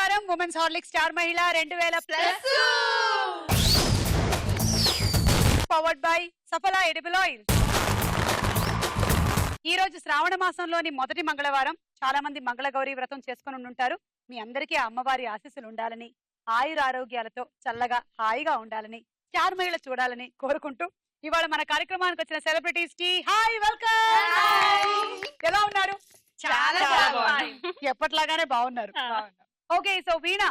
నమస్కారం. Women's Hurlock star మహిళ 2000+ powered by Saffola edible oil. ఈ రోజు శ్రావణ మాసంలోని మొదటి మంగళవారం. చాలా మంది మంగళగౌరి వ్రతం చేసుకుని ఉంటారు. మీ అందరికీ ఆ అమ్మవారి ఆశీస్సులు ఉండాలని, ఆయుర ఆరోగ్యాలతో చల్లగా హాయిగా ఉండాలని, స్టార్ మహిళ చూడాలని కోరుకుంటూ ఇవాళ మన కార్యక్రమానికి వచ్చిన సెలబ్రిటీస్ కి హాయ్, వెల్కమ్. ఎలా ఉన్నారు? చాలా ఎప్పట్లాగానే బాగున్నారు. ఓకే, సో వీణా,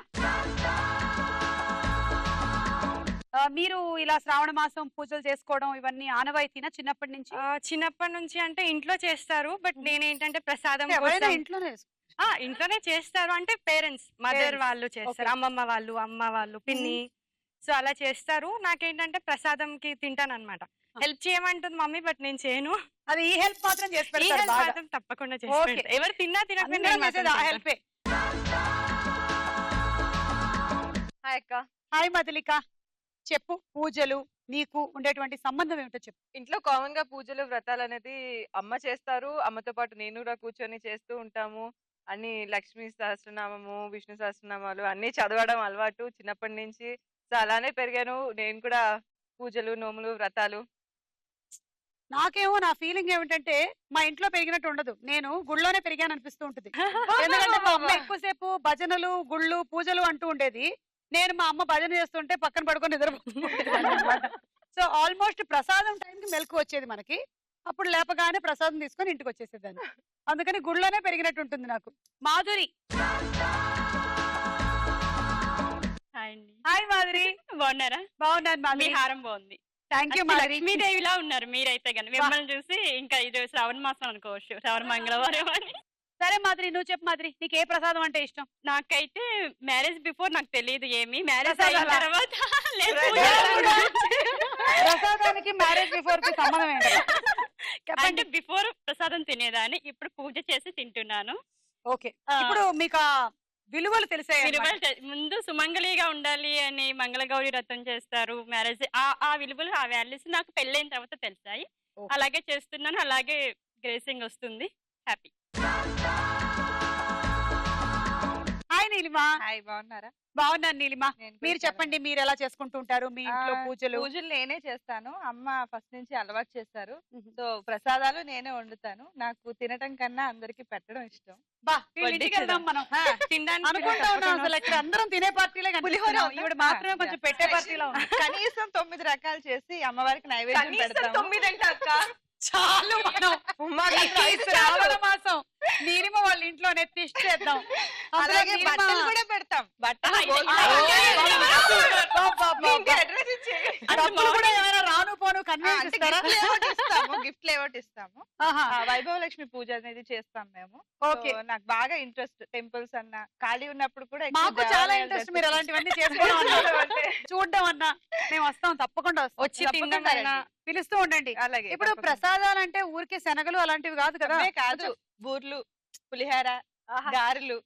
మీరు ఇలా శ్రావణ మాసం పూజలు చేసుకోవడం ఇవన్నీ ఆనవాయితీనా చిన్నప్పటి నుంచి? చిన్నప్పటి నుంచి అంటే ఇంట్లో చేస్తారు, బట్ నేనేంటంటే ప్రసాదం ఇంట్లోనే చేస్తారు. అంటే పేరెంట్స్, మదర్ వాళ్ళు చేస్తారు, అమ్మమ్మ వాళ్ళు, అమ్మ వాళ్ళు, పిన్ని, సో అలా చేస్తారు. నాకేంటంటే ప్రసాదంకి తింటాను అనమాట. హెల్ప్ చేయమంటుంది మమ్మీ, బట్ నేను చేయను. అది ఈ హెల్ప్ మాత్రం చేసి పెడతారు. తప్పకుండా చేసి ఎవరు తిన్నా తినకపోయినా హెల్పే. హాయ్ అక్క. హాయ్ మధులిక, చెప్పు, పూజలు నీకు ఉండేటువంటి సంబంధం ఏమిటో చెప్పు. ఇంట్లో కామన్ గా పూజలు వ్రతాలు అనేది అమ్మ చేస్తారు. అమ్మతో పాటు నేను కూడా కూర్చొని చేస్తూ ఉంటాము. అన్ని లక్ష్మీ సహస్రనామము, విష్ణు సహస్రనామాలు అన్ని చదవడం అలవాటు చిన్నప్పటి నుంచి. సో అలానే పెరిగాను నేను కూడా. పూజలు, నోములు, వ్రతాలు. నాకేమో నా ఫీలింగ్ ఏమిటంటే మా ఇంట్లో పెరిగినట్టు ఉండదు, నేను గుళ్ళోనే పెరిగాను అనిపిస్తూ ఉంటుంది. ఎందుకంటే మా అమ్మ ఎక్కువసేపు భజనలు, గుళ్ళు, పూజలు అంటూ ఉండేది. నేను మా అమ్మ భజన చేస్తుంటే పక్కన పడుకొని నిద్రపోతుంటాను. సో ఆల్మోస్ట్ ప్రసాదం టైంకి మెలకు వచ్చేది మనకి. అప్పుడు లేపగానే ప్రసాదం తీసుకొని ఇంటికి వచ్చేసేదాన్ని. అందుకని గుళ్ళోనే పెరిగినట్టు ఉంటుంది నాకు. మాధురి. హాయ్ మాధురి, బాగున్నారా? బాగున్నాను మాధురి. మీ హారం బాగుంది. Thank you Madhuri. లక్ష్మీదేవిలా ఉన్నారు మీరైతే. కానీ మిమ్మల్ని చూసి ఇంకా ఇది శ్రావణ మాసం అనుకోవచ్చు, శ్రావణ మంగళవారం అని. సరే మాధురి, నువ్వు చెప్పు మాధురి, నీకు ఏ ప్రసాదం అంటే ఇష్టం? నాకైతే మ్యారేజ్ బిఫోర్ నాకు తెలియదు ఏమి, మ్యారేజ్ అయిన తర్వాత ప్రసాదానికి మ్యారేజ్ బిఫోర్ కి సంబంధం ఏంటి? అంటే బిఫోర్ ప్రసాదం తినేదాన్ని, ఇప్పుడు పూజ చేసి తింటున్నాను. ఓకే, ఇప్పుడు మీకు ఆ విలువలు తెలిసాయి? ముందు సుమంగళిగా ఉండాలి అని మంగళగౌరి వ్రతం చేస్తారు. మ్యారేజ్ ఆ విలువలు, ఆ వాల్యూస్ నాకు పెళ్ళైన తర్వాత తెలిసాయి. అలాగే చేస్తున్నాను, అలాగే గ్రేసింగ్ వస్తుంది. హ్యాపీ. హాయ్ నీలిమా. హాయ్, బాగున్నారా? బాగున్నాను నీలిమా. మీరు చెప్పండి, మీరు ఎలా చేసుకుంటూ ఉంటారు మీ ఇంట్లో పూజలు? పూజలు నేనే చేస్తాను. అమ్మ ఫస్ట్ నుంచి అలవాటు చేస్తారు. సో ప్రసాదాలు నేనే వండుతాను. నాకు తినటం కన్నా అందరికి పెట్టడం ఇష్టం. ఇంటికి వెళ్దాం మనం. అనుకుంటా ఉన్నాం అసలు ఇక్కడ అందరం తినే పార్టీలే కనిపిస్తున్నాం. ఈవిడ మాత్రమే కొంచెం పెట్టే పార్టీలో ఉంది. కనీసం 9 రకాలు చేసి అమ్మవారికి నైవేద్యం పెడతాము. 9 అంటే అక్క చాలు. శ్రావణ మాసం నీలిమ వాళ్ళ ఇంట్లోనే తిష్ట చేద్దాం. అలాగే బట్టలు కూడా పెడతాం. బట్టలు కూడా ఏమైనా రాను పోను గిఫ్ట్లు ఏవోటి ఇస్తాము. వైభవ లక్ష్మి పూజ అనేది చేస్తాం మేము. నాకు బాగా ఇంట్రెస్ట్ టెంపుల్స్ అన్నా, ఖాళీ ఉన్నప్పుడు కూడా మాకు చాలా ఇంట్రెస్ట్. మీరు అలాంటివన్నీ చేసుకోవడం చూడడం అన్నా మేము వస్తాం, తప్పకుండా వచ్చి తింటాం. పిలుస్తూ ఉండండి. అలాగే. ఇప్పుడు ప్రసాదాలు అంటే ఊరికే శనగలు అలాంటివి కాదు కదా? కాదు, బూర్లు, పులిహార, గారెలు,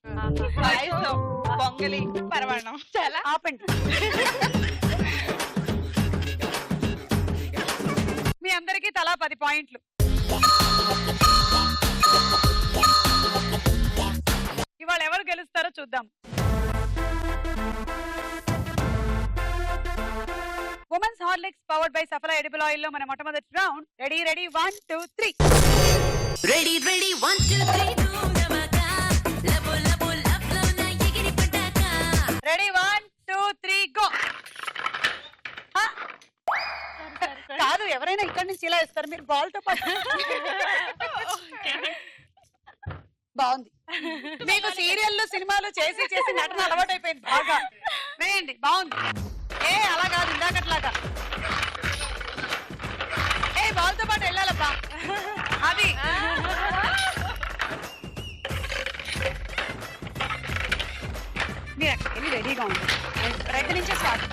పాయసం, పొంగలి, పరమాన్నం. చాలా ఆపండి. మీ అందరికీ తలా 10 పాయింట్లు. ఇవాళ ఎవరు గెలుస్తారో చూద్దాం. Women's Horlicks powered by Saffola edible oil లో మన మొట్టమొదటి round. Ready ready 1 2 3. Ready ready 1 2 3 ready 1 2 3 go. కాదు, ఎవరైనా ఇక్కడి నుంచి ఇలా ఇస్తారు, మీరు బాల్ తో పాటు. బాగుంది. మీకు సీరియల్లు, సినిమాలు చేసి చేసి నటన అలవాటు అయిపోయింది బాగా. వేయండి, బాగుంది. ఏ అలా కాదు, ఇందాకట్లాగా. ఏ బాల్ తో పాటు వెళ్ళాలబ్బా. అది మీరు అక్కడికి వెళ్ళి రెడీగా ఉంది. రెడ్ నుంచే స్టార్ట్.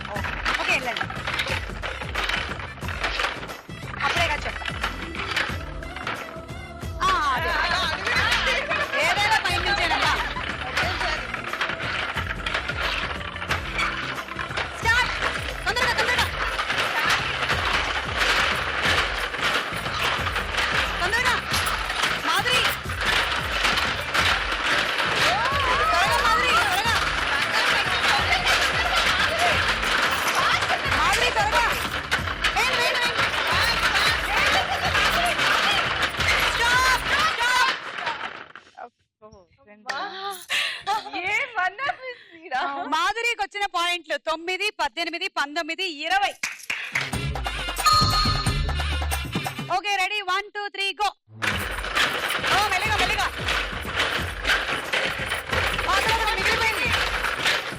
ఓకే, వెళ్ళండి. అప్పుడే కాదు చెప్తా. ఏదైనా పైన నుంచేనమ్మా. స్టార్ట్. తొందరగా తొందరగా. వచ్చిన పాయింట్లు 9, 18, 19, 20. Okay ready 1 2 3 go. ఓ మెల్లిగా మెల్లిగా.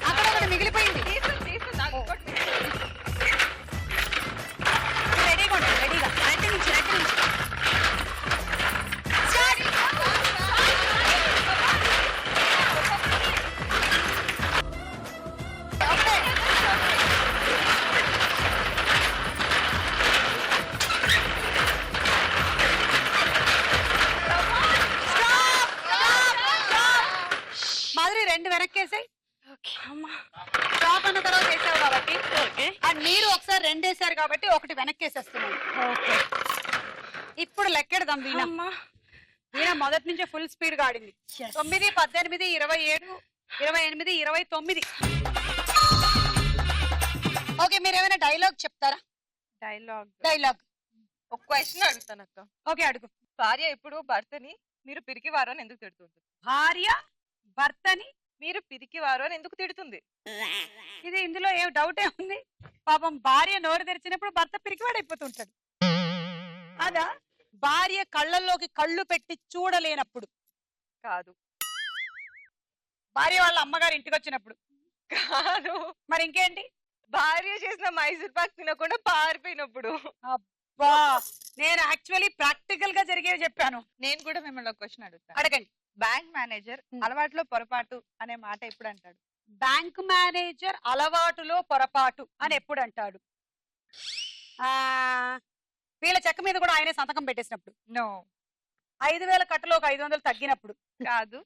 అక్కడ ఒకటి మిగిలిపోయింది. రెడీగా ఉండండి రెడీగా. రెడ్డి నుంచి మాధురి 2 వెనక్కేసాయి. స్టాప్ అన్న తర్వాత వేసావు కాబట్టి అండ్ మీరు ఒకసారి 2 వేసారు కాబట్టి 1 వెనక్కేసేస్తున్నాను. ఇప్పుడు లెక్కెడదాం వీణ. వీణ మొదటి నుంచే ఫుల్ స్పీడ్ గా ఆడింది. 9, 18, 27, 28, 29. ఓకే మీరు ఏమైనా డైలాగ్ చెప్తారా? డైలాగ్ ఒక క్వశ్చన్ అడుగుతాను అక్క. ఓకే అడుగు. భార్య ఇప్పుడు భర్తని మీరు పిరికివారు అని ఎందుకు తిడుతుంది? భార్య భర్తని మీరు పిరికివారు అని ఎందుకు తిడుతుంది? ఇది ఇందులో ఏం డౌట్ ఏముంది? పాపం భార్య నోరు తెరిచినప్పుడు భర్త పిరికివాడైపోతుంటాడు. అదా భార్య కళ్ళల్లోకి కళ్ళు పెట్టి చూడలేనప్పుడు కాదు. భార్య వాళ్ళ అమ్మగారు ఇంటికి వచ్చినప్పుడు కాదు. మరి ఇంకేంటి? భార్య చేసిన మైసూర్ పాక్ తినకుండా పారిపోయినప్పుడు. అబ్బా నేను యాక్చువల్లీ ప్రాక్టికల్ గా జరిగేవి చెప్పాను. నేను కూడా మిమ్మల్ని ఒక క్వశ్చన్ అడుగుతాను. అడగండి. బ్యాంక్ మేనేజర్ అలవాటులో పొరపాటు అనే మాట ఎప్పుడు అంటాడు? బ్యాంక్ మేనేజర్ అలవాటులో పొరపాటు అని ఎప్పుడు అంటాడు? వీళ్ళ చెక్క మీద కూడా ఆయనే సంతకం పెట్టేసినప్పుడు. నో. 5,000 కట్టలో ఒక 500 తగ్గినప్పుడు. కాదు.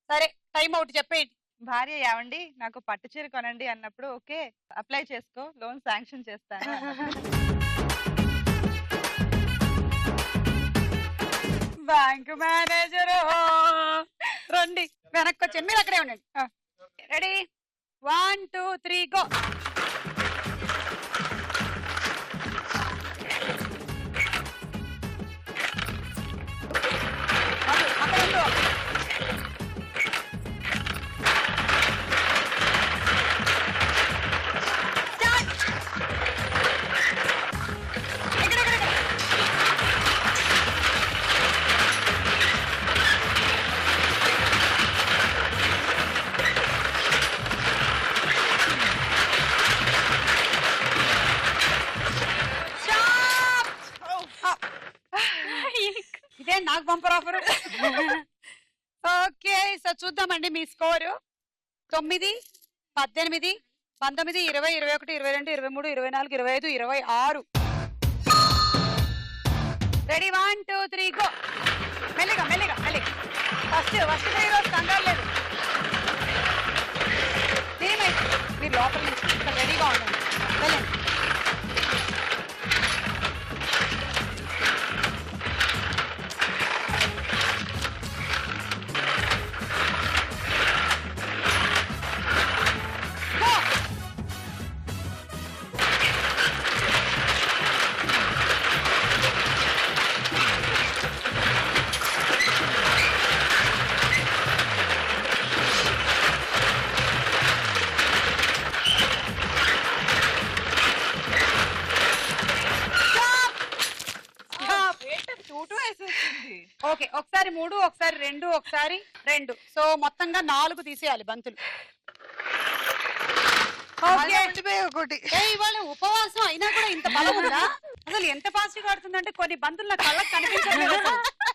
సరే టైం అవుట్ చెప్పేయండి. భార్య ఏమండి నాకు పట్టు చీర కొనండి అన్నప్పుడు ఓకే అప్లై చేసుకో లోన్ శాంక్షన్ చేస్తాను. బ్యాంక్ మేనేజర్ రండి వెనక్కి వచ్చి మీరు అక్కడే ఉండండి. Ready 1 2 3 go. ఇదే నాకు బంపర్ ఆఫర్. ఓకే సో చూద్దామండి మీ స్కోరు. 9, 18, 19, 20, 21, 22, 23, 24, 25, 26. Ready 1 2 3 go. మెల్లిగా మెల్లిగా మెల్లిగా. ఫస్ట్ ఈరోజు కంగారు లేదు. మీరు లోపల నుంచి ఇక్కడ రెడీగా ఉండండి. వెళ్ళండి. ఓకే ఒకసారి 3, ఒకసారి 2, ఒకసారి 2. సో మొత్తంగా 4 తీసేయాలి బంతులు. ఇవాళ ఉపవాసం అయినా కూడా ఇంత బలం ఉందా? అసలు ఎంత ఫాస్ట్ గా ఆడుతుందంటే కొన్ని బంతులు నా కళ్ళకి కనిపించట్లేదు.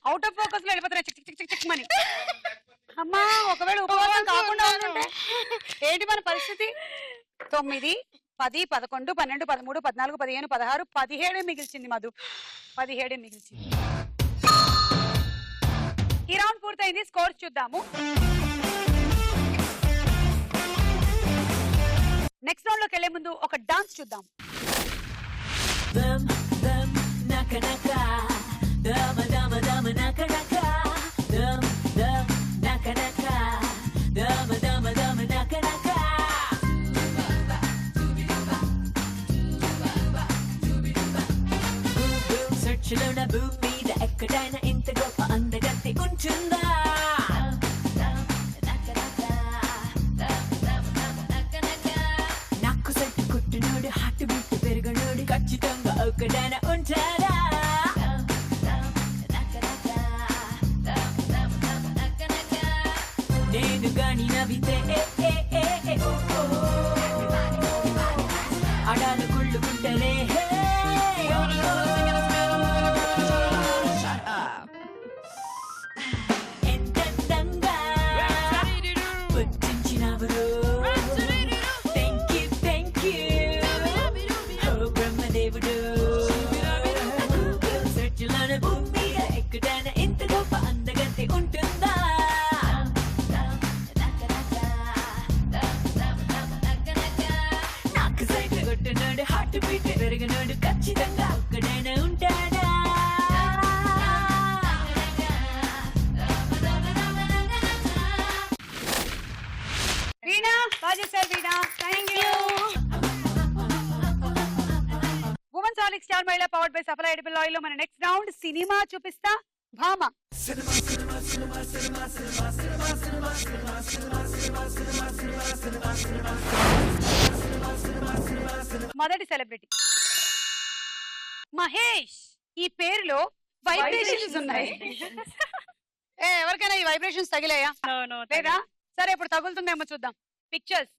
అవుట్ ఆఫ్ ఫోకస్ లో వెళ్ళిపోతున్నాయి చిక్ చిక్ చిక్ చిక్ మని. అమ్మా ఒకవేళ ఉపవాసం కాకుండా ఉంటుంటే ఏంటి మన పరిస్థితి? 9, 10, 11, 12, 13, 14, 15, 16, 17 మిగిల్చింది మధు. 17 మిగిల్చింది. ఈ రౌండ్ పూర్తయింది. స్కోర్ చూద్దాము. నెక్స్ట్ రౌండ్ లోకి వెళ్లే ముందు ఒక డాన్స్ చూద్దాం. భూమి మీద ఎక్కడైనా ఇంత గొప్ప అందగత్తి ఉంటుందా? రాణి నవ్వితే అడాలు కుళ్ళుకుంటరే ఎంతందంగా పుట్టించినవరు థ్యాంక్ యూ ఓ బ్రహ్మదేవుడు సెట్లోన భూమి మీద ఎక్కడైనా ఇంత గొప్ప అందగత్తి ఉంటుందా నాకు సైకిల్ కొట్టినోడు హార్ట్ బీట్ పెరిగినోడు ఖచ్చితంగా ఒక్కడైనా ఉంటాడా వీణా బాగా చేశారు వీణా. Thank you. ఉమెన్ సాలిక్ స్టార్ మహిళా powered by Saffola edible oil లో మన నెక్స్ట్ రౌండ్ సినిమా చూపిస్తా భామ. మొదటి సెలబ్రిటీ మహేష్. ఈ పేరులో వైబ్రేషన్స్ ఉన్నాయి. ఎవరికైనా ఈ వైబ్రేషన్స్ తగిలాయా? లేదా? సరే ఇప్పుడు తగులుతుందేమో చూద్దాం. పిక్చర్స్.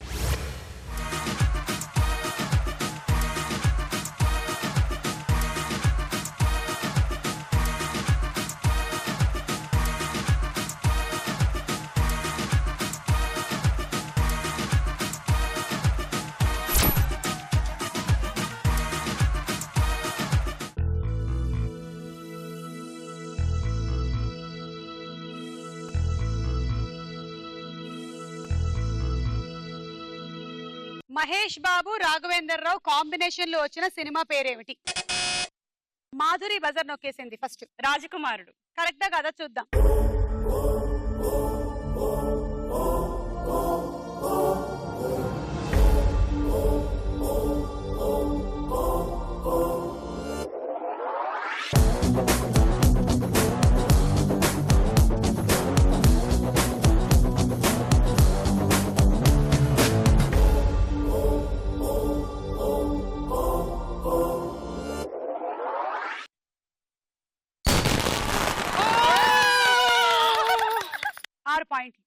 మహేష్ బాబు రాఘవేందర్ రావు కాంబినేషన్ లో వచ్చిన సినిమా పేరేమిటి? మాధురి బజర్ నొక్కేసింది ఫస్ట్. రాజకుమారుడు. కరెక్టా కదా చూద్దాం. పాయింట్.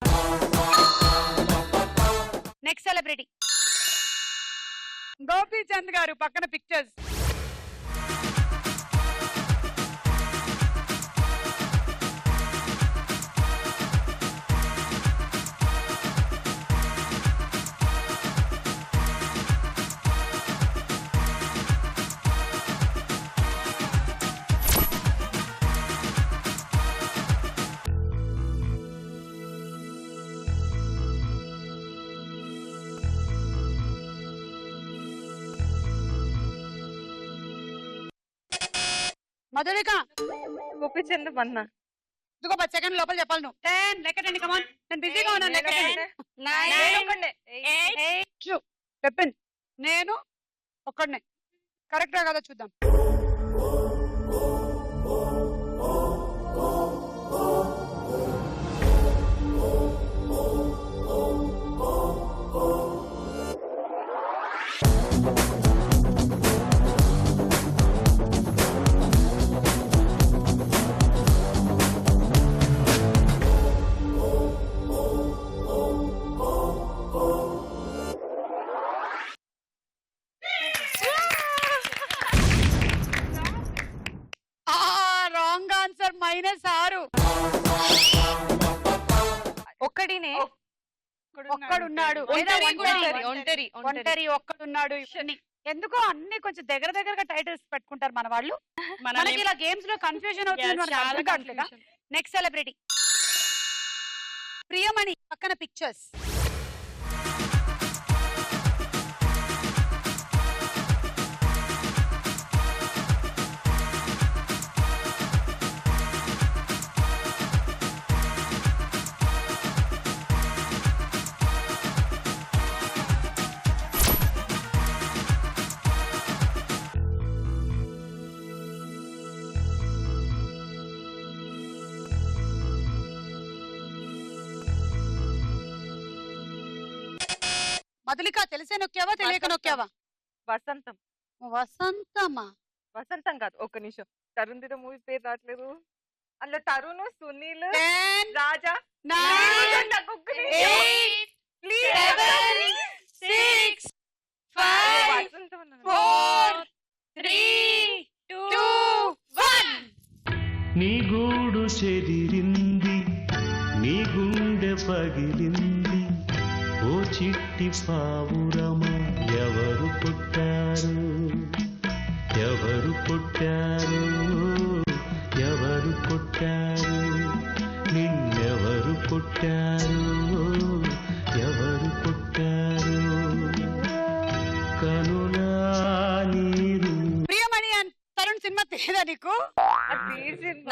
నెక్స్ట్ సెలబ్రిటీ గోపీచంద్ గారు. పక్కన పిక్చర్స్. మధురిక. గోపిచంద్ మన్నా. ఇదిగో 10 సెకండ్ లోపల చెప్పాలి నువ్వు. 10 లెక్కటండి. కమాన్. నేను బిజీగా ఉన్నాను. లెక్కటండి. 8 చెప్పండి. నేను ఒక్కడనే. కరెక్టా కదా చూద్దాం. Wrong answer. -6. ఒక్కడినే. ఒక్కడున్నాడు. ఒంటరి ఒక్కడున్నాడు. ఎందుకో అన్ని కొంచెం దగ్గరగా టైటిల్స్ పెట్టుకుంటారు మన వాళ్ళు. మనకి ఇలా గేమ్స్ లో కన్ఫ్యూజన్ అవుతుంది. Next celebrity Priyamani. పక్కన పిక్చర్స్. మధులిక తెలిసే నొక్కావా తెలియక నొక్కావా? వసంతం. వసంతమా? వసంతం కాదు. ఒక్క నిమిషం. తరుణ్ దిద మూవీ పేరు రావట్లేదు. అందులో తరుణ్, సునీల్, రాజా. 9 8 7 6 5 4 3 2 1 నీ గూడు చెదిరింది నీ గుండె పగిలింది ఓ చిట్టి పావురమ ఎవరు పుట్టారు ఎవరు పుట్టారు ఎవరు పుట్టారు నిన్నెవరు పుట్టారు ఎవరు పుట్టారు కనులా నీరు. ప్రియమణి అండ్ తరుణ్ సినిమా తెలియదా నీకు?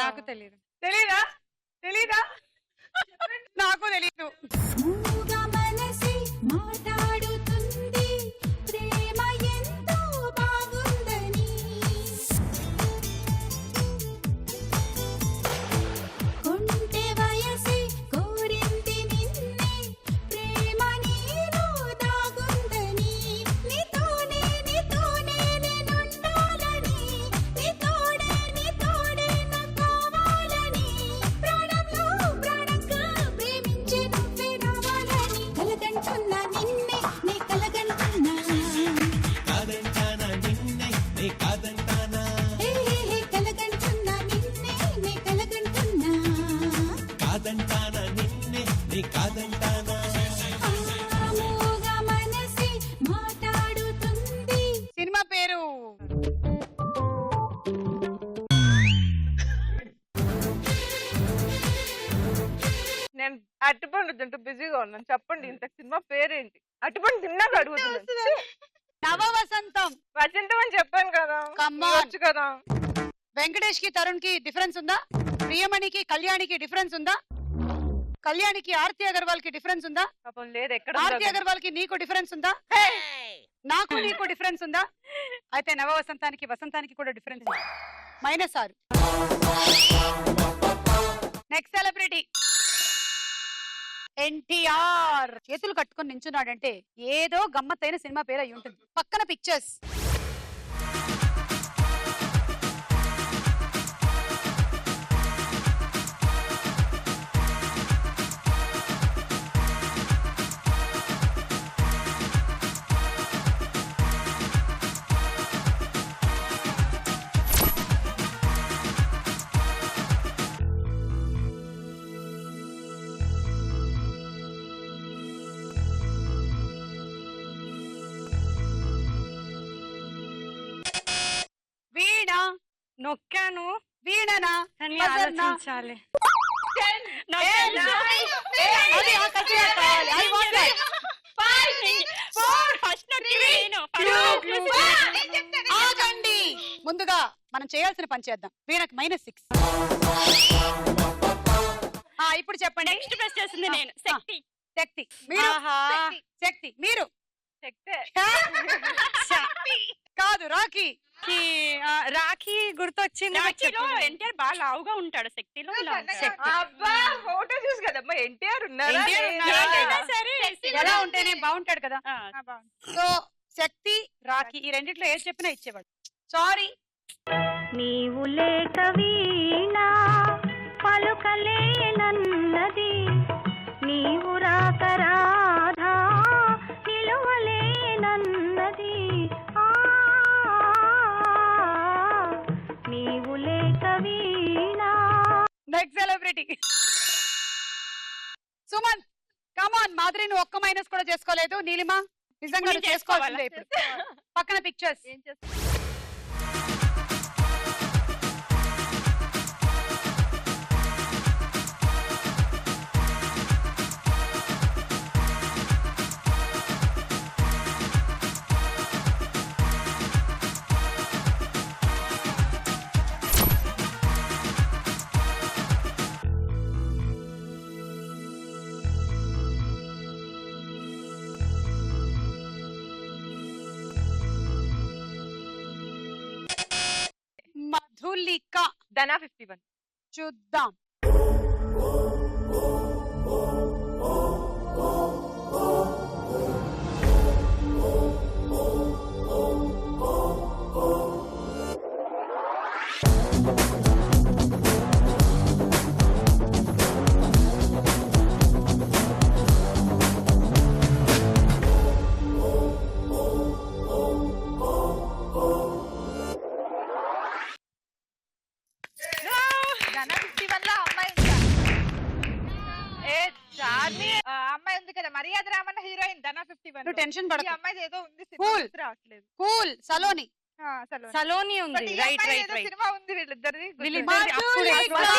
నాకు తెలియదు. తెలీదా? తెలీదా? నాకు తెలీదు. మూగా మనసి మాట్లాడుతుంది ప్రేమ ఎంతో బాగుందని కొంటె వయసి కోరింది నిన్నే ప్రేమ నీలో దాగుందని నీతోనే నేనుండాలని నీతోడే నాకు కావాలని ప్రాణంలో ప్రాణంగా ప్రేమించి నువ్వే రావాలని కలగంటున్నా నిన్నే నే కలగంటున్నా హే హే హే కలగంటున్నా నిన్నే నే కలగంటున్నా మూగా మనసి మాట్లాడుతుంది. సినిమా పేరు నేను అట్టుపండు తింటూ బిజీగా ఉన్నాను. చెప్పండి ఇంత సినిమా పేరేంటి? అట్టుపండు తిన్నాక అడుగుతున్నాను. నవ వసంతం. వసంతం అని చెప్పాను కదా. Come on. వచ్చు కదా. వెంకటేష్ కి తరుణ్ కి డిఫరెన్స్ ఉందా? ప్రియమణికి కళ్యాణికి డిఫరెన్స్ ఉందా? కళ్యాణికి ఆర్తి అగర్వాల్ కి డిఫరెన్స్ ఉందా? పాపం లేదు ఎక్కడ ఆర్తి అగర్వాల్ కి నీకు డిఫరెన్స్ ఉందా? నాకు నీకు డిఫరెన్స్ ఉందా? అయితే నవ వసంతానికి వసంతానికి కూడా డిఫరెన్స్ ఉంది. -6. Next celebrity NTR. చేతులు కట్టుకొని నించున్నాడంటే ఏదో గమ్మత్తైన సినిమా పేరు అయి ఉంటుంది. పక్కన పిక్చర్స్. వీణ. నొక్కాను వీణనా? కానీ బజర్నా? ఆలోచించాలి. అది ఆ కసిగా కావాలి. I want that. ఆగండి. ముందుగా మనం చేయాల్సిన పని చేద్దాం. వీణకు -6. ఇప్పుడు చెప్పండి. నెక్స్ట్ ప్రెస్ చేసింది నేను. శక్తి. శక్తి. మీరు శక్తి. మీరు కాదు రాఖీ. రాఖీ గుర్తొచ్చింది. ఎన్టీఆర్ బాగా లావుగా ఉంటాడు, శక్తిలో అబ్బా ఫోటో చూసి కదమ్మా ఎన్టీఆర్ ఉన్నారా? ఎలా ఉంటేనే బాగుంటాడు కదా. సో శక్తి రాఖీ ఈ రెండిట్లో ఏది చెప్పినా ఇచ్చేవాడు. సారీ. నీవు లేక వీణా పలుకలేనన్నది నీవు రాక రాధా నిలువలేనన్నది నీవు లేక Veena. Next celebrity Suman. Come on Madhuri, నువ్వు ఒక్క మైనస్ కూడా చేసుకోలేదు. నీలిమ నిజంగా నువ్వు చేసుకోవాల్సిందే ఇప్పుడు. పక్కన పిక్చర్స్. మధులిక. ధనా 51. చూద్దాం. చార్మి అమ్మాయి ఉంది కదా మర్యాద రామన్న హీరోయిన్ ధన 51 నువ్వు టెన్షన్ ఈ పడకు. అమ్మాయి ఏదో ఉంది Cool. సినిమా రావట్లేదు కూల్ సలోని. అసలు సలోని ఉంది. But ఈ రైట్ అమ్మాయి రైట్ ఏదో రైట్. సినిమా ఉంది వీళ్ళిద్దరిది వీళ్ళిద్దరిది మాధురి అప్పుడే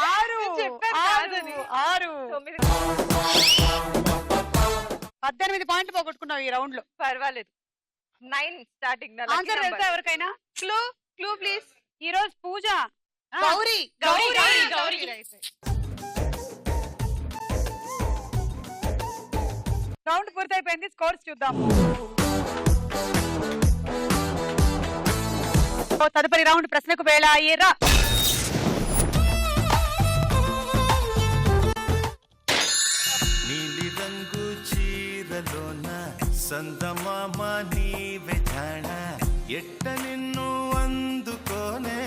ఆరు నేను చెప్పాను ఆరు కాదని. ఆరు 9 18 పాయింట్లు పోగొట్టుకున్నావు ఈ రౌండ్ లో. పర్వాలేదు 9 స్టార్టింగ్ ఆన్సర్ తెలుసా ఎవరికైనా? Clue please. ఈ రోజు పూజ గౌరీ గౌరీ గౌరీ గౌరీ రౌండ్ పూర్తయిపోయింది. స్కోర్స్ చూద్దాం. తదుపరి రౌండ్ ప్రశ్నకు వేళ అయ్యేరా. నీలి రంగు చీరలోన సందమామ నీవే జాణ ఎట్ట నిన్ను అందుకోనే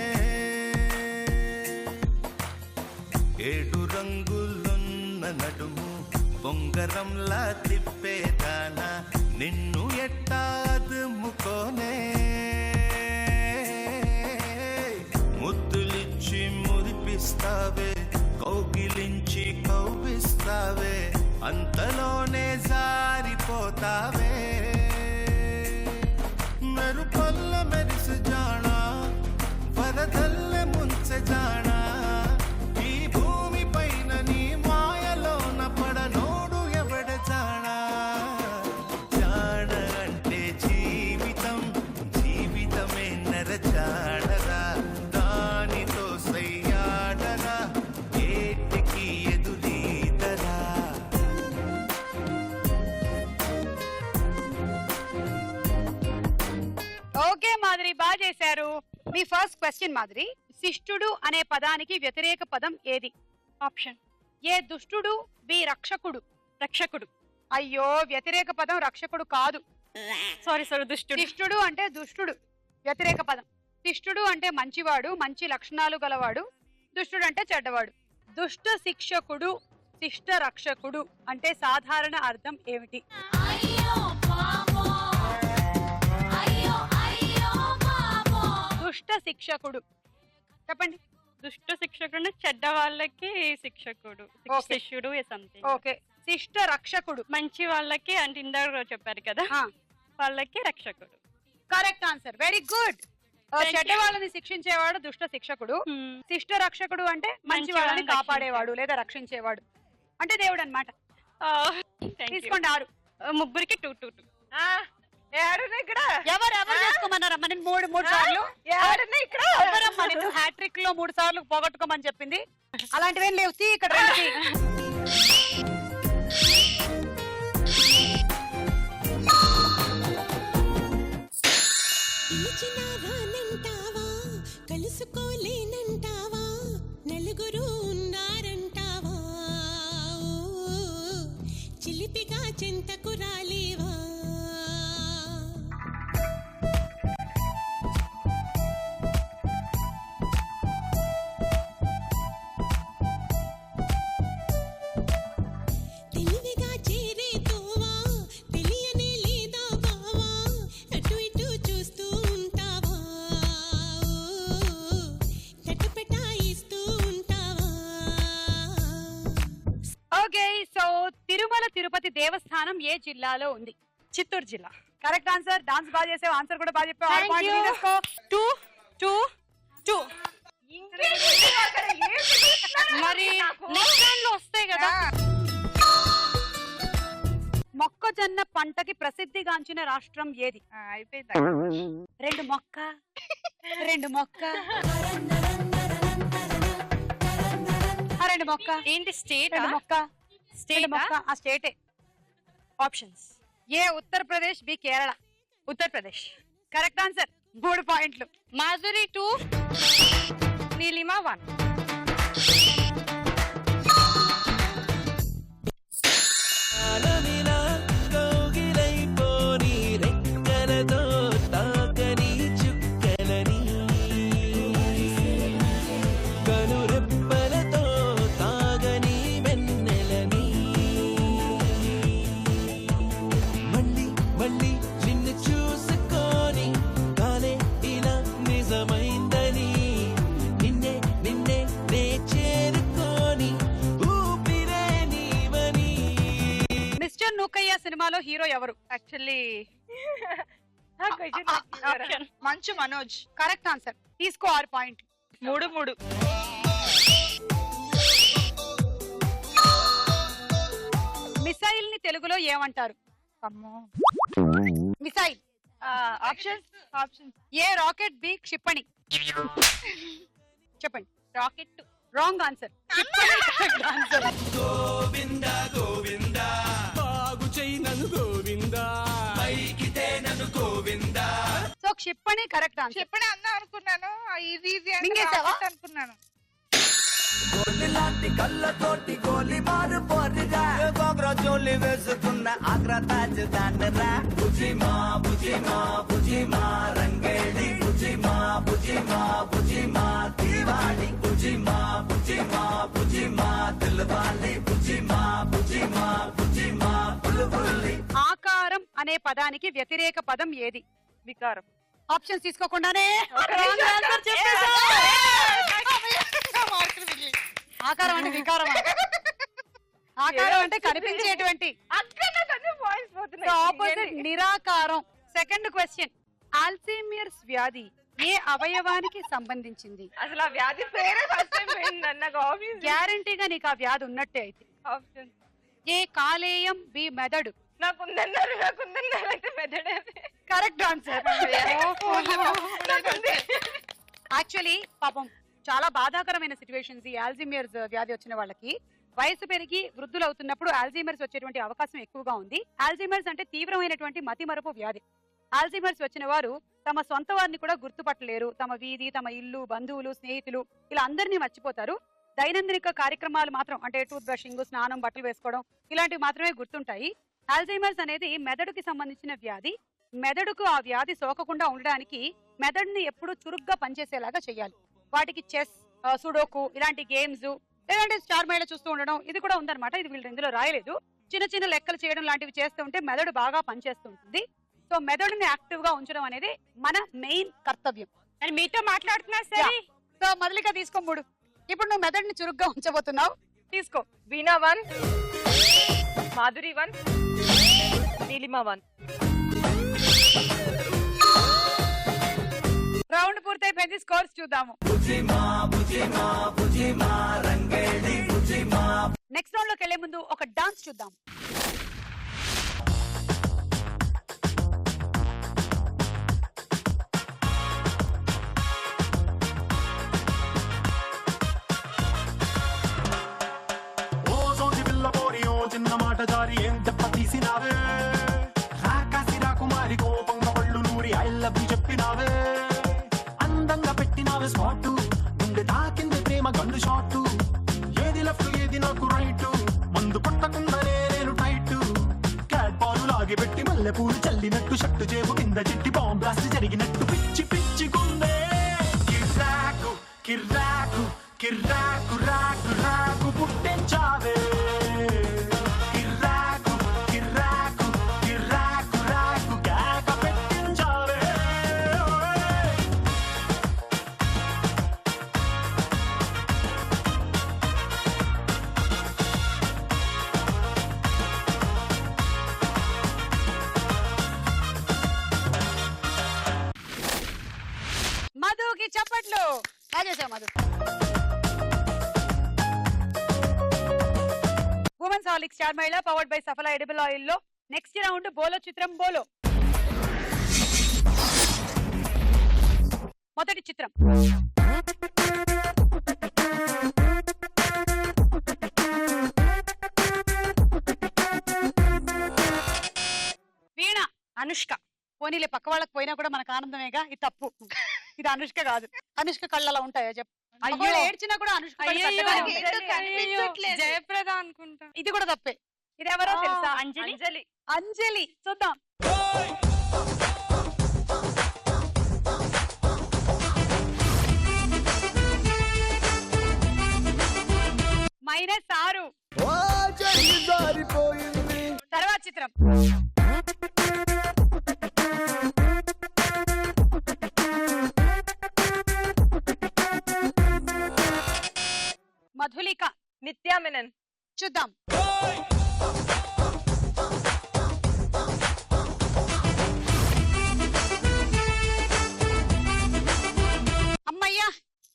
7 రంగులున్న నడుము బొంగరంలా తిప్పేదాన నిన్ను ఎట్టా అదుముకోనే ముద్దులిచ్చి మురిపిస్తావే కౌగిలించి కౌగిస్తావే అంతలోనే జారిపోతావే మెరుపల్ల మెరిసి జానా వరదల్ల ముంచె జానా ఈ భూమి పైన నీ మాయలోన పడనోడు ఎవడ జానా జాన అంటే జీవితం జీవితమే నర జాడరా దానితో సయ్యాడరా ఏటికి ఎదురీదరా ఓకే మాధురి బాగా చేశారు. మీ ఫస్ట్ క్వశ్చన్ మాధురి, శిష్టుడు అనే పదానికి వ్యతిరేక పదం ఏది? ఆప్షన్ ఏ దుష్టుడు, బి రక్షకుడు. రక్షకుడు. అయ్యో వ్యతిరేక పదం రక్షకుడు కాదు. సారీ దుష్టుడు. శిష్టుడు అంటే దుష్టుడు, వ్యతిరేక పదం. శిష్టుడు అంటే మంచివాడు, మంచి లక్షణాలు గలవాడు. దుష్టుడు అంటే చెడ్డవాడు. దుష్ట శిక్షకుడు, శిష్ట రక్షకుడు అంటే సాధారణ అర్థం ఏమిటి? దుష్ట శిక్షకుడు చెప్పండి. దుష్ట శిక్షకుడు చెడ్డ వాళ్ళకి శిక్షకుడు, Okay. శిష్యుడు సంథింగ్. ఓకే. శిష్ట రక్షకుడు మంచి వాళ్ళకి అంటే ఇందాక చెప్పారు కదా వాళ్ళకి రక్షకుడు. Correct answer. Very good. Thank చెడ్డ you. వాళ్ళని శిక్షించేవాడు దుష్ట శిక్షకుడు. శిష్ట రక్షకుడు అంటే మంచి వాళ్ళని వాళ్ళని కాపాడేవాడు లేదా రక్షించేవాడు అంటే దేవుడు అన్నమాట. తీసుకోండి 6. ముగ్గురికి 2 2 2. ఇక్కడ ఎవరు చేసుకోమన్నారమ్మా? నేను 3 సార్లు ఇక్కడ ఎవరమ్మా నేను హ్యాట్రిక్ లో 3 సార్లు పోగొట్టుకోమని చెప్పింది? అలాంటివేం లేవు. సీ ఇక్కడ రండి. పిలిచినా రానంటావా, కలుసుకోలేనంటావా, నలుగురు ఉన్నారంటావా, ఓ, చిలిపిగా చింతకు రాలేవా. తెలివిగా చేరే తోవా, తెలియనే లేదా బావా, అటు ఇటు చూస్తూ ఉంటావా, ఓ, కటపటాయిస్తూ ఉంటావా. ఓకే. సో తిరుమల తిరుపతి దేవస్థానం ఏ జిల్లాలో ఉంది? చిత్తూరు జిల్లా. Correct answer. డాన్స్ బాగా చేసావు, ఆన్సర్ కూడా బాగా చెప్పావు. 6 Thank పాయింట్లు you. తీసేసుకో. 2 2 2. మరి నెక్స్ట్ రౌండ్ లో వస్తాయి కదా. మొక్కజొన్న పంటకి ప్రసిద్ధిగాంచిన రాష్ట్రం ఏది? అయిపోయింది. 2 మొక్క 2 మొక్క 2 మొక్క ఏంటి స్టేట్ 2 మొక్క 2 మొక్క ఆ స్టేటే. Options. A Uttar Pradesh, B Kerala. Uttar Pradesh. Correct answer. 3 పాయింట్లు. మాధురి 2, నీలిమా 1. ఆలమిలా కౌగిలైపోని రెక్కలతో తాకని చుక్కలని కనురెప్పలతో తాగని వెన్నెలని మళ్ళీ మళ్ళీ నిన్ను చూసుకొని కాలే ఇలా నిజమైందని నిన్నే నిన్నే సినిమాలో హీరో ఎవరు? యాక్చువల్లీ ఆ question నాకు ఇవ్వరా? మంచు మనోజ్. Correct answer. తీసుకో 6 పాయింట్లు. 3 మిసైల్ ని తెలుగులో ఏమంటారు? అమ్మో. Missile. Options. A rocket, B క్షిపణి. చెప్పండి. Rocket. Wrong answer. Answer. So క్షిపణి కరెక్ట్ ఆన్సర్. చెప్పడే అన్నా అనుకున్నాను. ఈజీ మింగేసావా? అనుకున్నాను. లాంటి కళ్ళతోటి గోలి మారు పోరుగా గోగ్రా జోలి వేసుకున్న ఆగ్రా తాజ్ దాండరా బుజిమా బుజిమా బుజిమా రంగేడి బుజిమా బుజిమా బుజిమా దివాడి బుజిమా బుజిమా బుజిమా దిల్వాలి బుజిమా బుజిమా బుజిమా బుల్బుల్లి. ఆకారం అనే పదానికి వ్యతిరేక పదం ఏది? వికారం. ఆప్షన్స్ తీసుకోకుండానే ఒక నిమిషం. wrong answer చెప్పేశా. ఆకారం అంటే వికారం. ఆకారం అంటే కనిపించేటువంటి. ఆపోజిట్ నిరాకారం. Second question. ఆల్జీమర్స్ వ్యాధి ఏ అవయవానికి సంబంధించింది? అసలు ఆ వ్యాధి పేరే ఫస్ట్ టైం విన్నాను. నాకు ఆబ్వియస్ గ్యారంటీగా నీకు ఆ వ్యాధి ఉన్నట్టే అయితే. ఆప్షన్. ఏ కాలేయం, బి మెదడు. నాకుందన్నారు అయితే మెదడే. Correct answer. యాక్చువల్లీ పాపం చాలా బాధాకరమైన సిచ్యువేషన్స్ ఈ ఆల్జీమర్స్ వ్యాధి వచ్చిన వాళ్ళకి. వయసు పెరిగి వృద్ధులు అవుతున్నప్పుడు ఆల్జీమర్స్ వచ్చేటువంటి అవకాశం ఎక్కువగా ఉంది. ఆల్జీమర్స్ అంటే తీవ్రమైనటువంటి మతిమరుపు వ్యాధి. ఆల్జీమర్స్ వచ్చిన వారు తమ సొంత వారిని కూడా గుర్తుపట్టలేరు. తమ వీధి, తమ ఇల్లు, బంధువులు, స్నేహితులు ఇలా అందరినీ మర్చిపోతారు. దైనందిక కార్యక్రమాలు మాత్రం అంటే టూత్ బ్రషింగ్, స్నానం, బట్టలు వేసుకోవడం ఇలాంటివి మాత్రమే గుర్తుంటాయి. ఆల్జీమర్స్ అనేది మెదడుకి సంబంధించిన వ్యాధి. మెదడుకు ఆ వ్యాధి సోకకుండా ఉండడానికి మెదడుని ఎప్పుడూ చురుగ్గా పనిచేసేలాగా చేయాలి. వాటికి చెస్, సుడోకు ఇలాంటి గేమ్స్, లేదంటే స్టార్ మేళ చూస్తూ ఉండడం ఇది కూడా ఉందన్నమాట. ఇది వీళ్ళు ఇందులో రాయలేదు. చిన్న చిన్న లెక్కలు చేయడం లాంటివి చేస్తూ ఉంటే మెదడు బాగా పనిచేస్తూ ఉంటుంది. సో మెదడుని యాక్టివ్ గా ఉంచడం అనేది మన మెయిన్ కర్తవ్యం. అని మీతో మాట్లాడుతున్నా సరే. సో మొదలుగా తీసుకో 3. ఇప్పుడు నువ్వు మెదడుని చురుగ్గా ఉంచబోతున్నావు. తీసుకో. వీణా 1, మాధురి 1, నీలిమా 1. రౌండ్ పూర్తయిపోయింది. స్కోర్స్ చూద్దాము. నెక్స్ట్ రౌండ్ లోకి వెళ్లే ముందు ఒక డాన్స్ చూద్దాం. చిన్న మాట జారి ఏం దెబ్బ తీసినావే రాకాసి రాకుమారి కోపంగా పళ్ళు నూరి ఐ లవ్ యు చెప్పినావే అందంగా పెట్టినావే స్పాట్ గుండె తాకింది ప్రేమ గన్ను షాట్ ఏది లెఫ్ట్ ఏది నాకు రైట్ మందు కొట్టకుండానే నేను టైట్ క్యాట్ బాల్ లాగి పెట్టి మల్లె పూలు చల్లినట్టు షట్టు చేపు కింద చెట్టి బాంబ్ బ్లాస్ట్ జరిగినట్టు పిచ్చి పిచ్చిగుందే కిర్రాకు కిర్రాకు కిర్రాకు రాకు రాకు పుట్టించావే మధుకి చప్పట్లు. చేసావు మధు. ఉమెన్స్ హార్లిక్స్ స్టార్ మహిళ powered by Saphala edible oil లో నెక్స్ట్ రౌండ్ బోలో చిత్రం బోలో. మొదటి చిత్రం. వీణ. అనుష్క. పోనీలే పక్క వాళ్ళకి పోయినా కూడా మనకు ఆనందమేగా. ఇది తప్పు. ఇది అనుష్క కాదు. అనుష్క కళ్ళు అలా ఉంటాయా చెప్పు. అయ్యో ఏడ్చినా కూడా అనుష్క కళ్ళు అయ్యో, పెద్దగానే ఏంటో ఉంటాయి. కనిపించట్లేదు. జయప్రద అనుకుంటా. ఇది కూడా తప్పే. ఇది ఎవరో తెలుసా? అంజలి. అంజలి. చూద్దాం. -6. తర్వాత చిత్రం. మధులిక. నిత్యా మెనన్. చూద్దాం.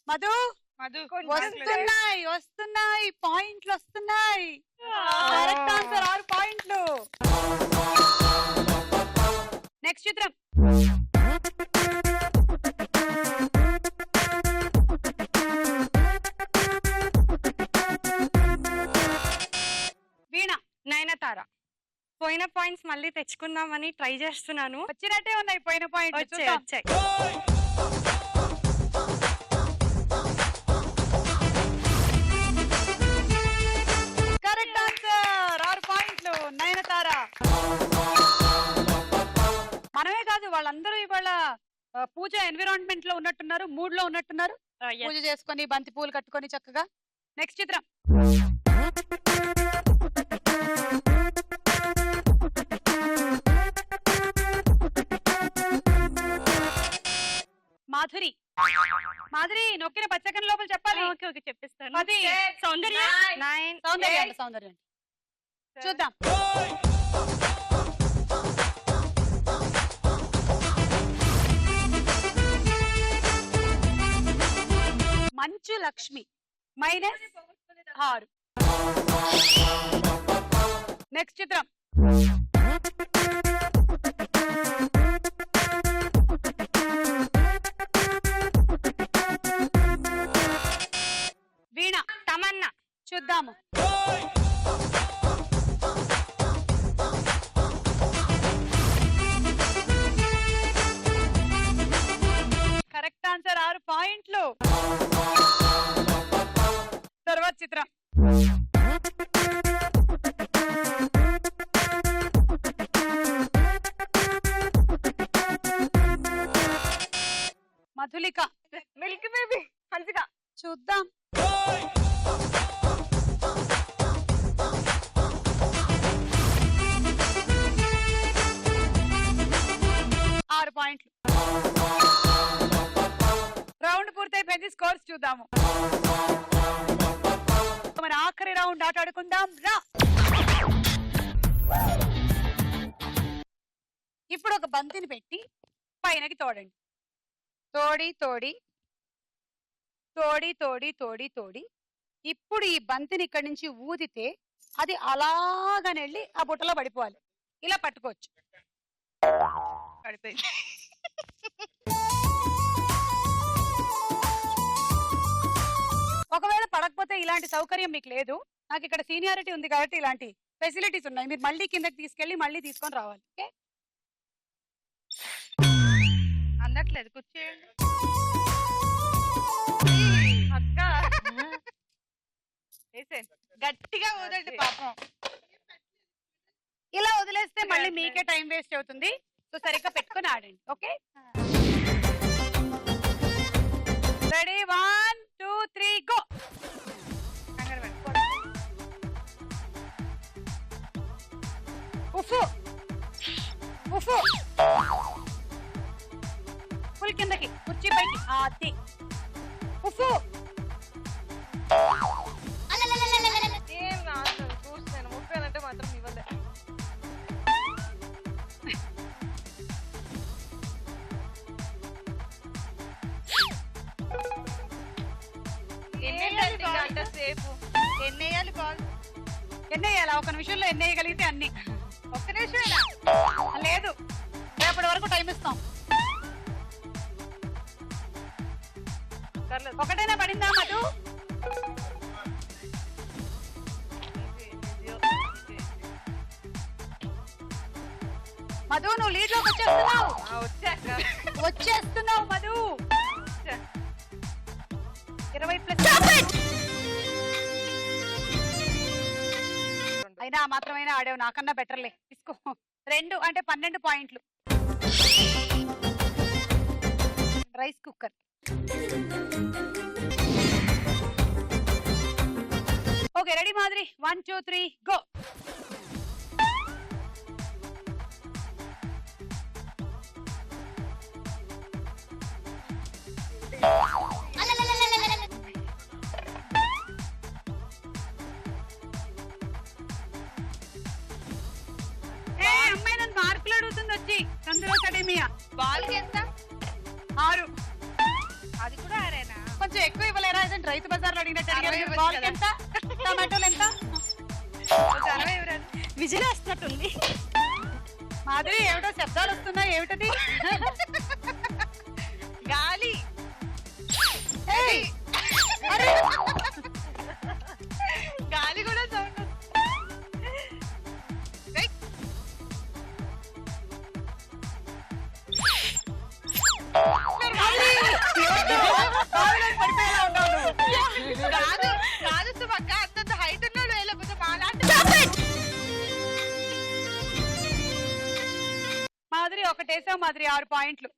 మధు మధు వస్తున్నాయి పాయింట్లు వస్తున్నాయి. కరెక్ట్ ఆన్సర్ 6 పాయింట్లు. నెక్స్ట్ చిత్రం. వీణ. నయనతార. పోయిన పాయింట్స్ మళ్ళీ తెచ్చుకుందామని ట్రై చేస్తున్నాను. వచ్చినట్టే ఉన్నాయి పోయిన పాయింట్. వచ్చాయి. కరెక్ట్ ఆన్సర్ 6 పాయింట్లు. నయనతార. మనమే కాదు వాళ్ళందరూ ఇవాళ పూజ ఎన్విరాన్మెంట్ లో ఉన్నట్టున్నారు, మూడ్ లో ఉన్నట్టున్నారు. పూజ చేసుకొని బంతి పూలు కట్టుకొని చక్కగా. నెక్స్ట్ చిత్రం. మాధురి. మాధురి నొక్కిన పచ్చకం లోపల చెప్పాలి. ఓకే చెప్పిస్తాను. అది సౌందర్య. 9. సౌందర్యం. చూద్దాం. మంచు లక్ష్మి. -6. నెక్స్ట్ చిత్రం. వీణ. తమన్నా. చూద్దాము. కరెక్ట్ ఆన్సర్ 6 పాయింట్లు. తర్వాత చిత్రం. మధులిక. Milk baby Hansika. చూద్దాం. ఆరు పాయింట్లు. రౌండ్ పూర్తయిపోయింది. స్కోర్స్ చూద్దాము. మన ఆఖరి రౌండ్ ఆట ఆడుకుందాం రా. ఇప్పుడు ఒక బంతిని పెట్టి పైనకి తోడండి. తోడి తోడి తోడి తోడి తోడి తోడి. ఇప్పుడు ఈ బంతిని ఇక్కడి నుంచి ఊదితే అది అలాగనెళ్ళి ఆ బుట్టలో పడిపోవాలి. ఇలా పట్టుకోవచ్చు. పడిపోయింది. ఒకవేళ పడకపోతే ఇలాంటి సౌకర్యం మీకు లేదు. నాకు ఇక్కడ సీనియారిటీ ఉంది కాబట్టి ఇలాంటి ఫెసిలిటీస్ ఉన్నాయి. మీరు మళ్ళీ కిందకి తీసుకెళ్ళి మళ్ళీ తీసుకొని రావాలి. ఓకే. అందట్లేదు, కూర్చోండి. అక్క గట్టిగా ఊదండి పాపం. ఇలా వదిలేస్తే మళ్ళీ మీకే టైం వేస్ట్ అవుతుంది. సో సరిగ్గా పెట్టుకొని ఆడండి. ఓకే. Ready 1 2 3 go. ఉఫు ఉఫు. ఫుల్ కిందకి, కుర్చీ పైకి. అది ఉఫు. ఏం రాదు చూస్తాను. 30 అంటే మాత్రం ఇవ్వలే. గంట సేపు ఎన్నేయాలి బాల్? ఎన్నేయాలా? ఒక నిమిషంలో ఎన్నేయగలిగితే అన్ని. ఒక్క నిమిషం లేదు, రేపటి వరకు టైం ఇస్తాం. ఒకటైనా పడిందా మధు? మధు నువ్వు లీడ్ లోకి వచ్చేస్తున్నావు. వచ్చేస్తున్నావు మధు. 20+. అయినా మాత్రమైనా ఆడావు. నాకన్నా బెటర్లే. తీసుకో. 2 అంటే 12 పాయింట్లు. Rice cooker. ఓకే రెడీ మాదిరి. 1 2 3 గో. అమ్మాయి నన్ను మార్కులు అడుగుతుంది వచ్చి. చంద్ర అకాడమియా. బాల్ ఎంత? 6. అది కూడా ఆరేనా? కొంచెం ఎక్కువ ఇవ్వలేరా? ఏదైనా రైతు బజార్లో అడిగినట్టు అడిగారు. 60 బాల్కి ఇవ్వచ్చు ఎంత? టమాటోలు ఎంత? విజిల్ వేస్తున్నట్టుంది. మాధురి ఏమిటో శబ్దాలు వస్తున్నాయి, ఏమిటది? గాలి. ఏయ్! అరే! గాలి కూడా సౌండ్. కాదు కాదు సుమక్క, అంతంత హైట్ ఉన్నాడు లేకపోతే మాలాంటి. మాధురి ఒకటేసావు మాధురి, 6 పాయింట్లు.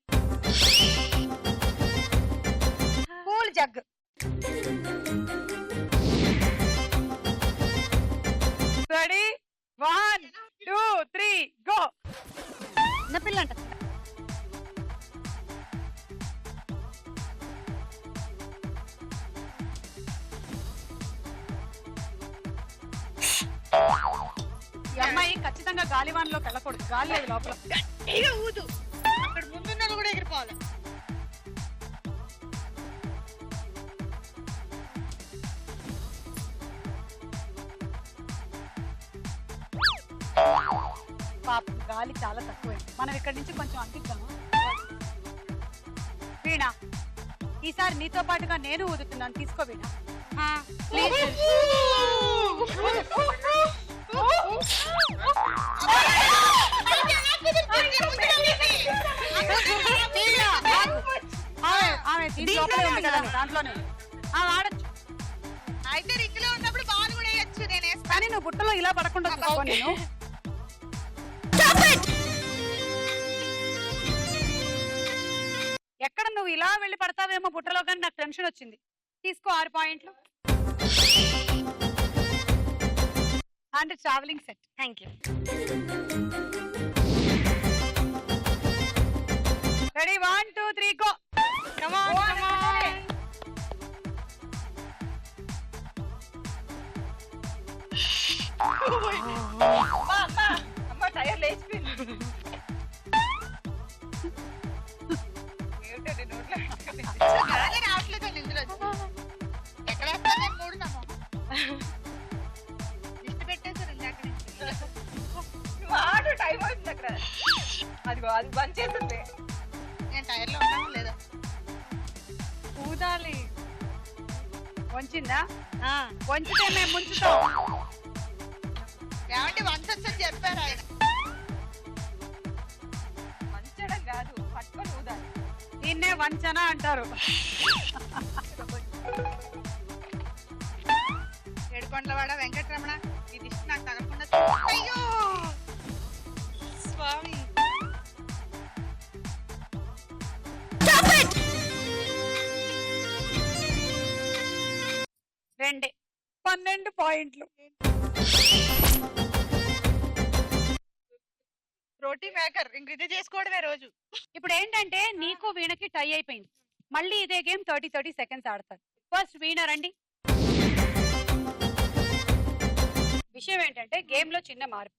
Cool jug. Ready 1 2 3 go. చిన్న పిల్ల అంట. ఈ అమ్మాయి ఖచ్చితంగా గాలివాన్లోకి వెళ్ళకూడదు. గాలి లేదు లోపల. ఇక ఊదు. అక్కడ ముందున్నది కూడా ఎగిరిపోవాలి. పాపం గాలి చాలా తక్కువైంది. మనం ఇక్కడ నుంచి కొంచెం అందిద్దాము. వీణ, ఈసారి నీతో పాటుగా నేను ఊదుతున్నాను, తీసుకో వీణ. ప్లీజ్. ఆమె దీని లోపలే ఉంది కదా, దాంట్లోనే ఆడచ్చు. అయితే రింగ్ లో ఉన్నప్పుడు బాల్ కూడా వేయచ్చు. నేను వేస్తాను. కానీ నువ్వు బుట్టలో ఇలా పడకుండా చూసుకో. నేను ఎక్కడ నువ్వు ఇలా వెళ్ళి పడతావేమో బుట్టలో, కానీ నాకు టెన్షన్ వచ్చింది. తీసుకో 6 పాయింట్లు. And travelling set. Thank you. Ready 1 2 3 go. Come on come on. అమ్మ టైర్ లేచిపోయింది. ఏమిటండి నోట్లో పెట్టుకుంది? గాలి రావట్లేదండి ఇందులో. ఎక్కడ వేస్తాను నేను? 3 నమ్మో లిస్ట్ పెట్టేశారు ఇందాక నుంచి. వాడు టైం అవుతుంది అక్కడ. అదిగో అది బంద్ చేస్తుంది. నేను టైర్లో ఉన్నాను లేదా? ఊదాలి. వంచిందా? వంచితే మేము ముంచుతాం. ఏమంటే వంచొచ్చని చెప్పారు ఆయన. మంచడం కాదు, పట్టుకొని ఊదాలి. దీన్నే వంచన అంటారు. ఏడుకొండలవాడ వెంకటరమణ, ఈ దిష్టి నాకు తగలకుండా. అయ్యో స్వామి. రెండే 12 పాయింట్లు. రోటీ మేకర్ ఇంక ఇది చేసుకోవడమే రోజు. ఇప్పుడు ఏంటంటే నీకు వీణకి టై అయిపోయింది. మళ్ళీ ఇదే గేమ్ 30 సెకండ్స్ ఆడతారు. ఫస్ట్ వీణ రండి. విషయం ఏంటంటే గేమ్ లో చిన్న మార్పు.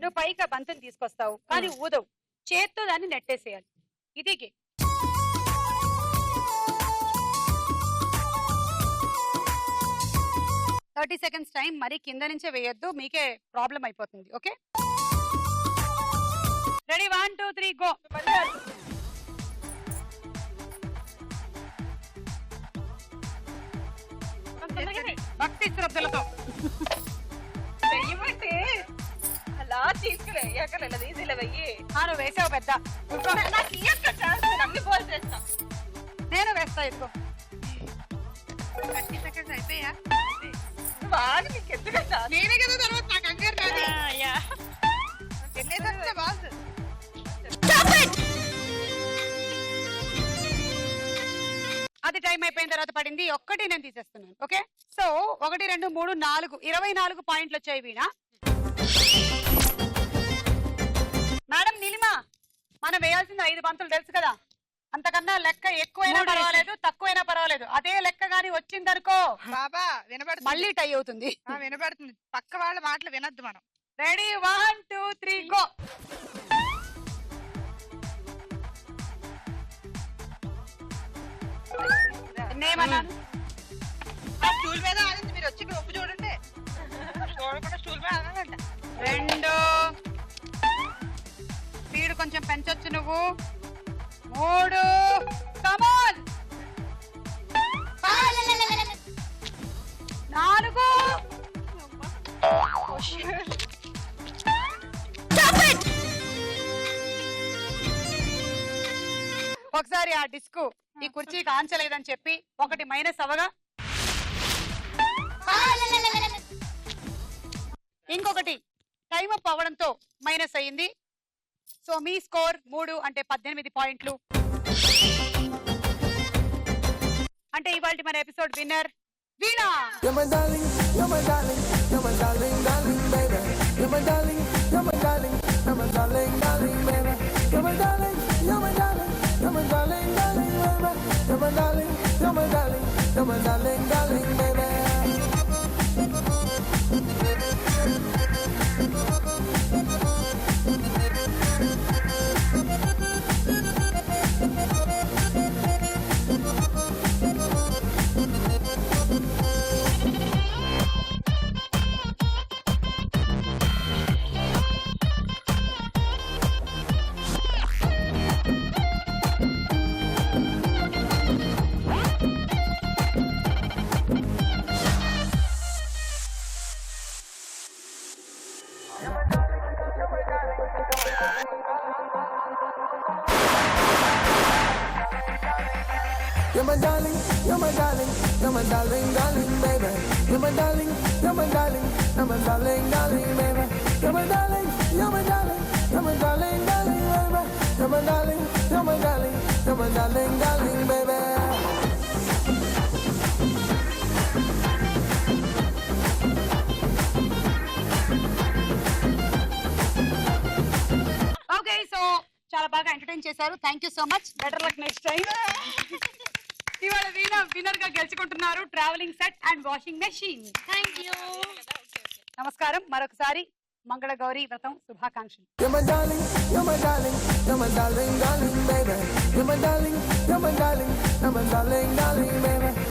నువ్వు పైకి ఆ బంతిని తీసుకొస్తావు, కానీ ఊదవు. చేత్తో దాన్ని నెట్టేసేయాలి. ఇది గేమ్. Thirty seconds time. మరి కింద నుంచే వేయొద్దు, మీకే ప్రాబ్లం అయిపోతుంది. Okay, ready 1 2 3 go. భక్తి శ్రద్ధలతో వెయ్యమంటే అలా తీసుకుని ఎక్కడలేదు, ఈజీలో వెయ్యి. నువ్వు వేసావు పెద్ద. నాకు ఇయ్యక్క ఛాన్స్, నేను అన్ని బాల్ చేస్తా. నేను వేస్తా. ఇదిగో 30 సెకండ్స్ అయిపోయా. వాడు నీకు ఎందుకంటే నేనే కదా తర్వాత నాకు అంగర్ నాది. ఎన్నేదా బాస్. అది టైం అయిపోయిన తర్వాత పడింది. ఒక్కటి నేను తీసేస్తున్నాను. ఓకే, సో 1 2 3 4 24 పాయింట్లు వచ్చాయి వీణ. మేడం నీలిమా, మనం వేయాల్సింది 5 బంతులు తెలుసు కదా. అంతకన్నా లెక్క ఎక్కువైనా పర్వాలేదు, తక్కువైనా పర్వాలేదు. అదే లెక్క గాని వచ్చిందనుకో బాబా వినబడుతుంది. మళ్ళీ టై అవుతుంది. వినబడుతుంది. పక్క వాళ్ళ మాటలు వినొద్దు మనం. Ready 1 2 3 go. నేమన్నాను ఆ స్టూల్ మీద ఆడింది, మీరు వచ్చి ఇక్కడ ఒప్పు చూడండి. చూడకుండా స్టూల్ మీద ఆడాలంట. 2 స్పీడ్ కొంచెం పెంచొచ్చు నువ్వు. 3 కమాన్. 4 ఒకసారి ఆ డిస్క్ ఈ కుర్చీకి ఆంచలేదని చెప్పి 1 మైనస్ అవగా ఇంకొకటి టైం అప్ అవ్వడంతో మైనస్ అయ్యింది. సో మీ స్కోర్ 3 అంటే 18 పాయింట్లు. అంటే ఇవాళ మన episode winner veena. You're my darling, you're my darling, you're my darling, darling, baby. You're my darling, you're my darling, you're my darling, darling, baby. You're my darling, you're my darling, you're my darling, darling, baby. You're my darling, you're my darling, you're my darling, darling, baby. You're my darling, you're my darling, you're my darling, darling, baby. You're my darling, you're my darling, you're my darling, darling, baby. You're my darling, you're my darling, you're my darling, darling, baby. You're my darling, you're my darling, you're my darling, darling, baby. Okay so చాలా బాగా entertain చేశారు. Thank you so much. Better luck next time. ఇవాళ Veena winner గా గెలుచుకుంటున్నారు travelling set and washing machine. నమస్కారం. మరొకసారి మంగళ గౌరీ వ్రతం శుభాకాంక్షలు. You're my darling, you're my darling, you're my darling, darling, baby. You're my darling, you're my darling, you're my darling, darling, baby.